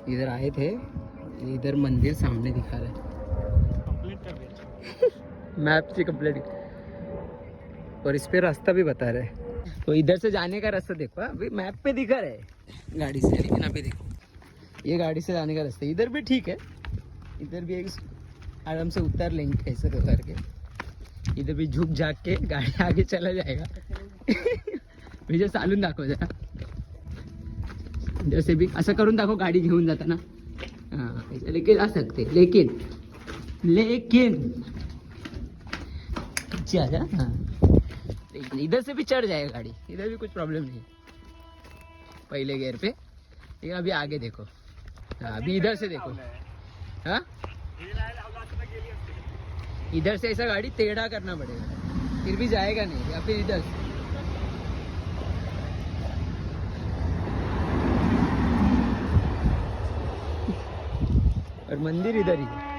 इधर आए थे, इधर मंदिर सामने दिखा रहा है। मैप से कंप्लीट और इस पे रास्ता भी बता रहे हैं। तो इधर से जाने का रास्ता देखो, अभी मैप पे दिखा रहा है गाड़ी से, लेकिन अभी देखो ये गाड़ी से जाने का रास्ता इधर भी ठीक है, इधर भी एक आराम से उतर लेंगे कैसे तो करके, इधर भी झुक झाक के गाड़ी आगे चला जाएगा। विजय चालून दाखव जरा, इधर से भी असं करून दाखव, गाडी घेऊन जाताना हाँ ऐसे लेके जा सकते, लेकिन हाँ लेकिन इधर से भी चढ़ जाएगा गाड़ी, इधर भी कुछ प्रॉब्लम नहीं पहले गियर पे, लेकिन अभी आगे देखो। हाँ अभी इधर से देखो, हाँ इधर से ऐसा गाड़ी टेढ़ा करना पड़ेगा, फिर भी जाएगा नहीं, या फिर इधर से। और मंदिर इधर ही है।